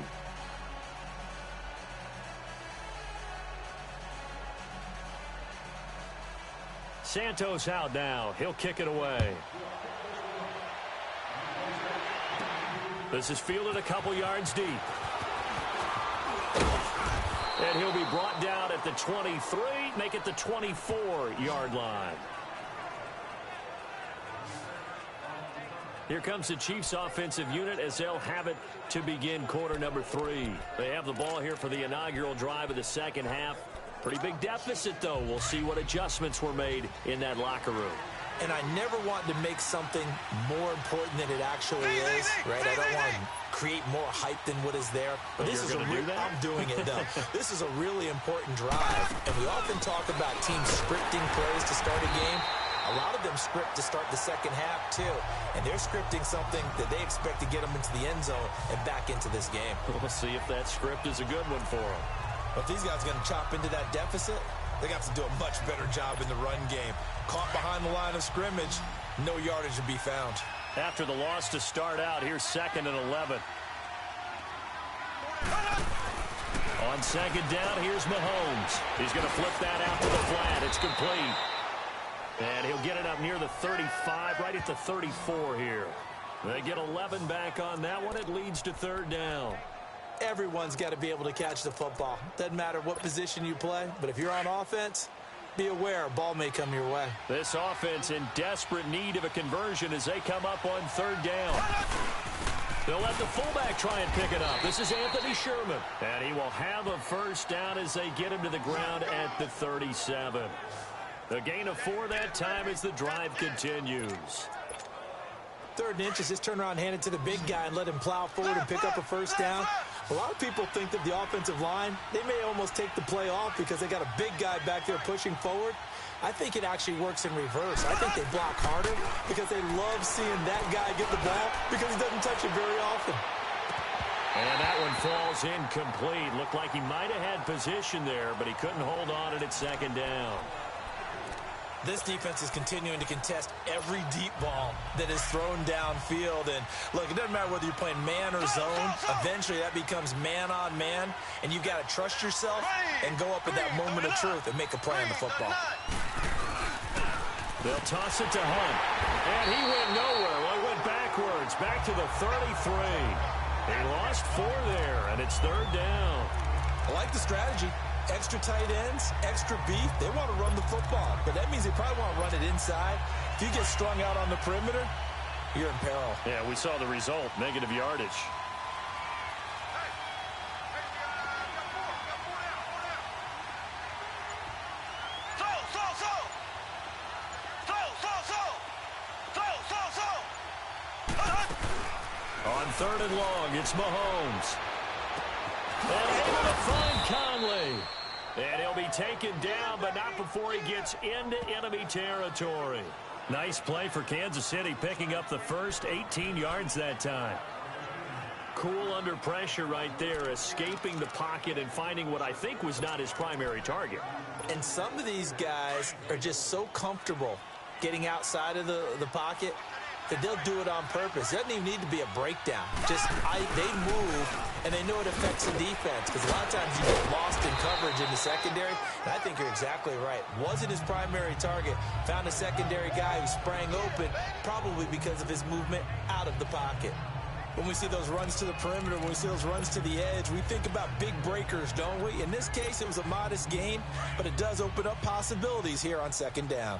Santos out now. He'll kick it away. This is fielded a couple yards deep. And he'll be brought down at the 23, make it the 24-yard line. Here comes the Chiefs offensive unit as they'll have it to begin quarter number 3. They have the ball here for the inaugural drive of the second half. Pretty big deficit, though. We'll see what adjustments were made in that locker room. And I never want to make something more important than it actually is, right? I don't want to create more hype than what is there. But this is I'm doing it, though. This is a really important drive. And we often talk about teams scripting plays to start a game. A lot of them script to start the second half, too. And they're scripting something that they expect to get them into the end zone and back into this game. We'll see if that script is a good one for them. But if these guys are going to chop into that deficit, they got to do a much better job in the run game. Caught behind the line of scrimmage, no yardage to be found. After the loss to start out, here's 2nd and 11. On second down, here's Mahomes. He's going to flip that out to the flat. It's complete. And he'll get it up near the 35, right at the 34 here. They get 11 back on that one. It leads to 3rd down. Everyone's got to be able to catch the football. Doesn't matter what position you play, but if you're on offense, be aware a ball may come your way. This offense in desperate need of a conversion as they come up on 3rd down. They'll let the fullback try and pick it up. This is Anthony Sherman. And he will have a 1st down as they get him to the ground at the 37. The gain of 4 that time as the drive continues. 3rd and inches, just turn around and hand it to the big guy and let him plow forward and pick up a 1st down. A lot of people think that the offensive line, they may almost take the play off because they got a big guy back there pushing forward. I think it actually works in reverse. I think they block harder because they love seeing that guy get the ball because he doesn't touch it very often. And that one falls incomplete. Looked like he might have had position there, but he couldn't hold on it at 2nd down. This defense is continuing to contest every deep ball that is thrown downfield. And, look, it doesn't matter whether you're playing man or zone. Eventually, that becomes man on man. And you've got to trust yourself and go up at that moment of truth and make a play on the football. They'll toss it to Hunt. And he went nowhere. Well, he went back yards. Back to the 33. They lost 4 there, and it's 3rd down. I like the strategy. Extra tight ends, extra beef. They want to run the football, but that means they probably want to run it inside. If you get strung out on the perimeter, you're in peril. Yeah, we saw the result, negative yardage. On 3rd and long, it's Mahomes. And able to find Conley. And he'll be taken down, but not before he gets into enemy territory. Nice play for Kansas City, picking up the first 18 yards that time. Cool under pressure right there, escaping the pocket and finding what I think was not his primary target. And some of these guys are just so comfortable getting outside of the pocket that they'll do it on purpose. It doesn't even need to be a breakdown. Just they move, and they know it affects the defense, because a lot of times you get lost in coverage in the secondary, and I think you're exactly right. Wasn't his primary target. Found a secondary guy who sprang open, probably because of his movement out of the pocket. When we see those runs to the perimeter, when we see those runs to the edge, we think about big breakers, don't we? In this case, it was a modest gain, but it does open up possibilities here on 2nd down.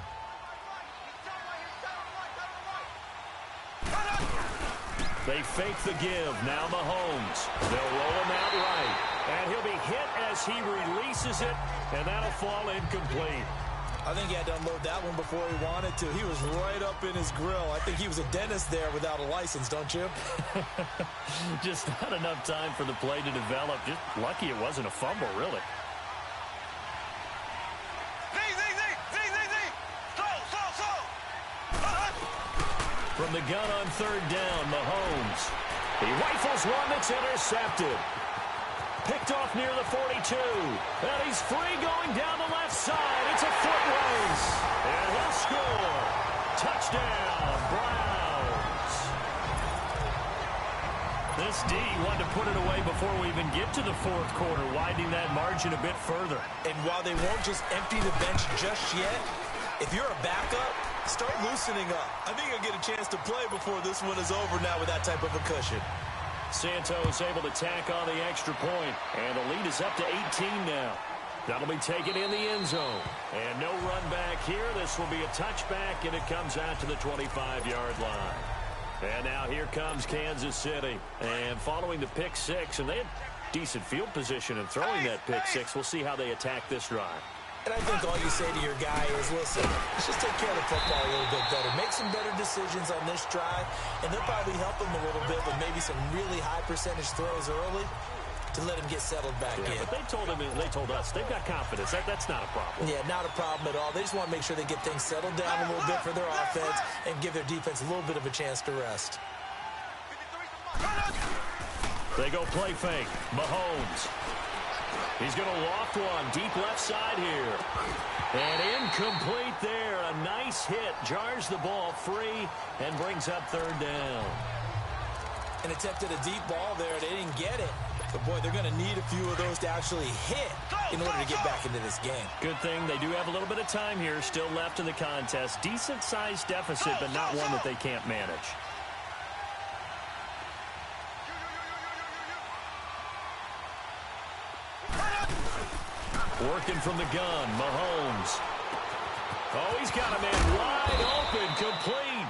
They fake the give. Now Mahomes. They'll roll him out right. And he'll be hit as he releases it, and that'll fall incomplete. I think he had to unload that one before he wanted to. He was right up in his grill. I think he was a dentist there without a license, don't you? Just not enough time for the play to develop. Just lucky it wasn't a fumble, really. From the gun on 3rd down, Mahomes. He rifles one that's intercepted. Picked off near the 42. And he's free going down the left side. It's a foot race. And he'll score. Touchdown, Browns. This D wanted to put it away before we even get to the 4th quarter, widening that margin a bit further. And while they won't just empty the bench just yet, if you're a backup, start loosening up. I think you'll get a chance to play before this one is over now with that type of a cushion. Santos able to tack on the extra point, and the lead is up to 18 now. That'll be taken in the end zone. And no run back here. This will be a touchback, and it comes out to the 25-yard line. And now here comes Kansas City. And following the pick 6, and they had decent field position in throwing that pick 6. We'll see how they attack this drive. And I think all you say to your guy is, listen, let's just take care of the football a little bit better. Make some better decisions on this drive, and they'll probably help him a little bit with maybe some really high percentage throws early to let him get settled back in. But they told us they've got confidence. That's not a problem. Yeah, not a problem at all. They just want to make sure they get things settled down a little bit for their offense and give their defense a little bit of a chance to rest. They go play fake. Mahomes. He's going to loft one deep left side here. And incomplete there. A nice hit. Jars the ball free and brings up 3rd down. And attempted a deep ball there. They didn't get it. But, boy, they're going to need a few of those to actually hit in order to get back into this game. Good thing they do have a little bit of time here still left in the contest. Decent-sized deficit, but not one that they can't manage. Working from the gun, Mahomes. Oh, he's got a man wide open, complete.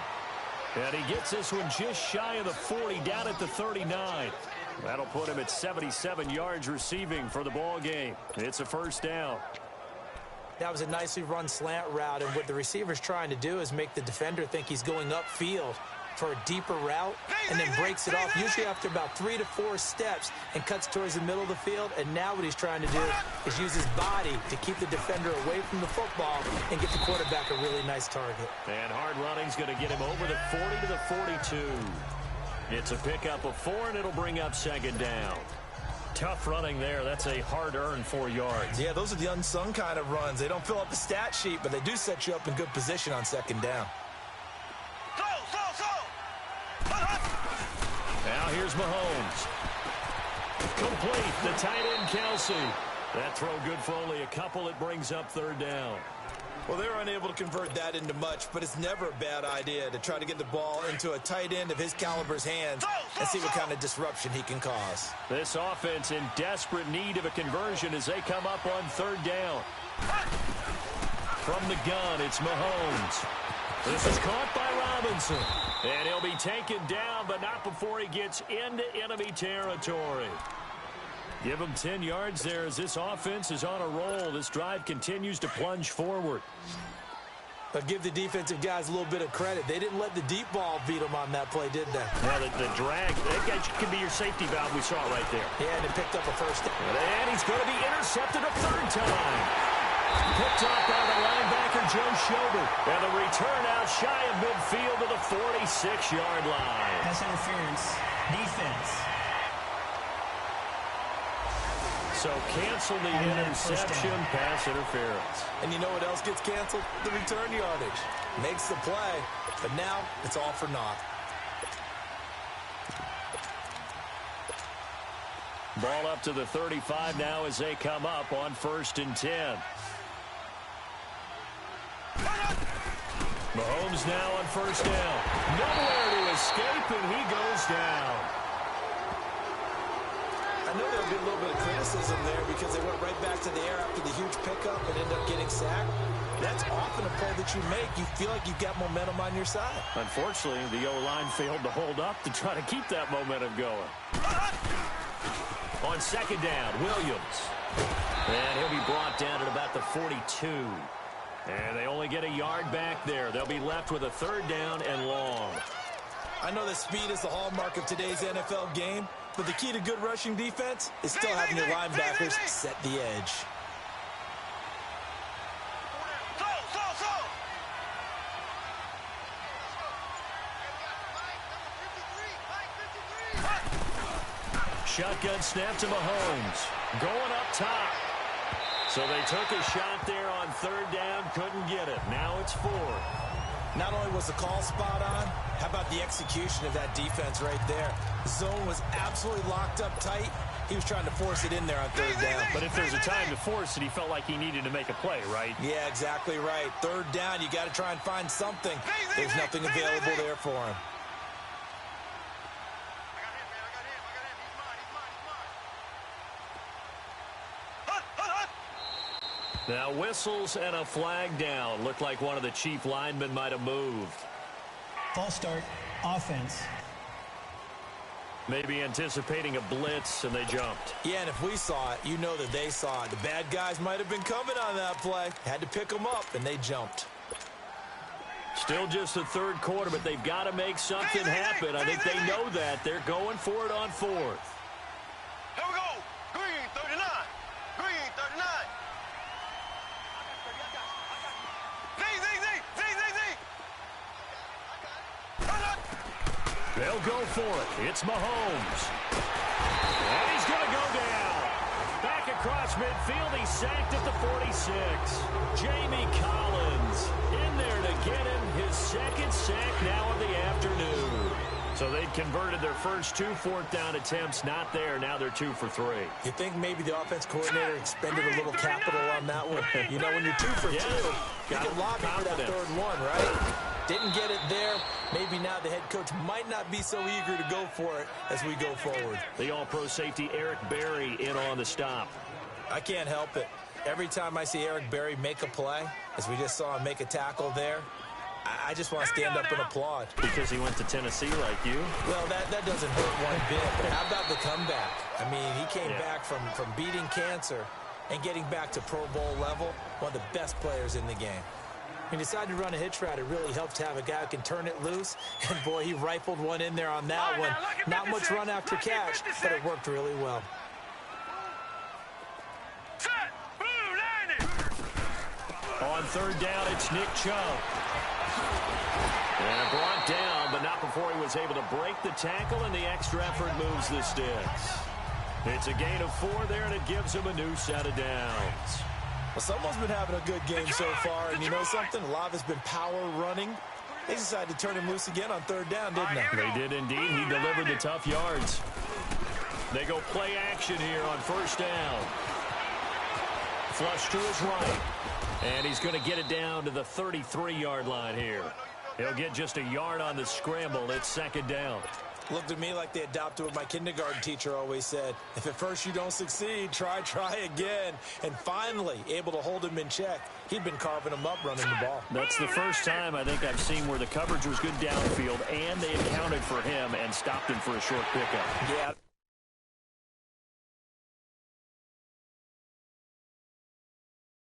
And he gets this one just shy of the 40, down at the 39. That'll put him at 77 yards receiving for the ball game. It's a 1st down. That was a nicely run slant route, and what the receiver's trying to do is make the defender think he's going upfield for a deeper route, and then breaks it off, usually after about 3 to 4 steps, and cuts towards the middle of the field. And now what he's trying to do is use his body to keep the defender away from the football and get the quarterback a really nice target. And hard running's going to get him over the 40 to the 42. It's a pickup of 4, and it'll bring up 2nd down. Tough running there. That's a hard-earned 4 yards. Yeah, those are the unsung kind of runs. They don't fill up the stat sheet, but they do set you up in good position on 2nd down. Now here's Mahomes. Complete. The tight end, Kelsey. That throw good for only a couple. It brings up 3rd down. Well, they're unable to convert that into much, but it's never a bad idea to try to get the ball into a tight end of his caliber's hands and see what kind of disruption he can cause. This offense in desperate need of a conversion as they come up on third down. From the gun, it's Mahomes. This is caught by Robinson. And he'll be taken down, but not before he gets into enemy territory. Give him 10 yards there as this offense is on a roll. This drive continues to plunge forward. But give the defensive guys a little bit of credit. They didn't let the deep ball beat them on that play, did they? Well, the drag, that could be your safety valve. We saw it right there. Yeah, and it picked up a first down. And he's going to be intercepted a third time. Picked off by the linebacker, Joe Schobert. And the return out shy of midfield to the 46-yard line. Pass interference. Defense. So cancel the interception, pass interference. And you know what else gets canceled? The return yardage. Makes the play, but now it's all for naught. Ball up to the 35 now as they come up on 1st and 10. Mahomes now on 1st down. Nowhere to escape, and he goes down. I know there'll be a little bit of criticism there because they went right back to the air after the huge pickup and ended up getting sacked. That's often a play that you make. You feel like you've got momentum on your side. Unfortunately, the O-line failed to hold up to try to keep that momentum going. On 2nd down, Williams. And he'll be brought down at about the 42. And they only get a yard back there. They'll be left with a 3rd down and long. I know that speed is the hallmark of today's NFL game, but the key to good rushing defense is still having your linebackers set the edge. Shotgun snap to Mahomes. Going up top. So they took a shot there on 3rd down, couldn't get it. Now it's 4. Not only was the call spot on, how about the execution of that defense right there? The zone was absolutely locked up tight. He was trying to force it in there on 3rd down. But if there's a time to force it, he felt like he needed to make a play, right? Yeah, exactly right. 3rd down, you got to try and find something. There's nothing available there for him. Now whistles and a flag down. Looked like one of the chief linemen might have moved. False start. Offense. Maybe anticipating a blitz, and they jumped. Yeah, and if we saw it, you know that they saw it. The bad guys might have been coming on that play. Had to pick them up, and they jumped. Still just the 3rd quarter, but they've got to make something happen. I think they know that. They're going for it on 4th. Here we go. Green, 39. Green, 39. They'll go for it. It's Mahomes. And he's going to go down. Back across midfield. He's sacked at the 46. Jamie Collins in there to get him his 2nd sack now of the afternoon. So they'd converted their first 2 4th down attempts. Not there. Now they're 2 for 3. You think maybe the offense coordinator expended a little capital on that one? You know, when you're 2 for 2, you can lobby for that 3rd one, right? Didn't get it there. Maybe now the head coach might not be so eager to go for it as we go forward. The all-pro safety Eric Berry in on the stop. I can't help it. Every time I see Eric Berry make a play, as we just saw him make a tackle there, I just want to stand up and applaud. Because he went to Tennessee like you? Well, that doesn't hurt one bit. But how about the comeback? I mean, he came back from beating cancer and getting back to Pro Bowl level, one of the best players in the game. He decided to run a hitch route. It really helped to have a guy who can turn it loose. And, boy, he rifled one in there on that one. Not much run after catch, but it worked really well. On 3rd down, it's Nick Chubb. And brought down, but not before he was able to break the tackle, and the extra effort moves the sticks. It's a gain of 4 there, and it gives him a new set of downs. Well, someone's been having a good game so far, and you know something? A lot has been power running. They decided to turn him loose again on 3rd down, didn't they? They did indeed. He delivered the tough yards. They go play action here on 1st down. Flush to his right. And he's going to get it down to the 33-yard line here. He'll get just a yard on the scramble. It's second down. Looked at me like they adopted what my kindergarten teacher always said. If at first you don't succeed, try again. And finally, able to hold him in check. He'd been carving him up running the ball. That's the first time I think I've seen where the coverage was good downfield and they accounted for him and stopped him for a short pickup. Yeah.